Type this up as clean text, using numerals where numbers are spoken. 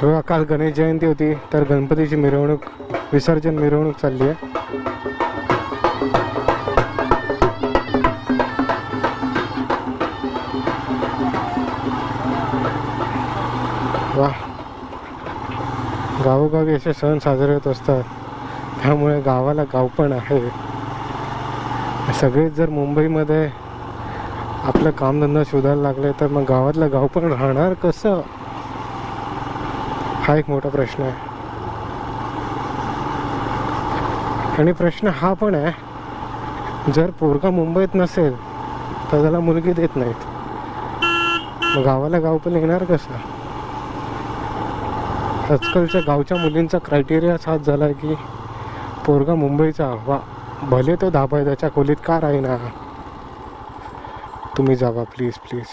बघा, काल गणेश जयंती होती तर गणपतीची मिरवणूक, विसर्जन मिरवणूक चालली आहे. वा, गावोगावी असे सण साजरे होत असतात, त्यामुळे गावाला गाव पण आहे. सगळेच जर मुंबईमध्ये आपलं कामधंदा शोधायला लागले तर मग गावातलं गाव पण राहणार कसं, हा एक मोठा प्रश्न आहे. आणि प्रश्न हा पण आहे, जर पोरगा मुंबईत नसेल तर त्याला मुलगी देत नाहीत, मग गावाला गाव पण येणार कसं. आजकालच्या गावच्या मुलींचा क्रायटेरियाच हाच झाला आहे की पोरगा मुंबईचा हवा, भले तो 10 पायदाच्या खोलीत का राहीना, तुम्ही जावा प्लीज प्लीज.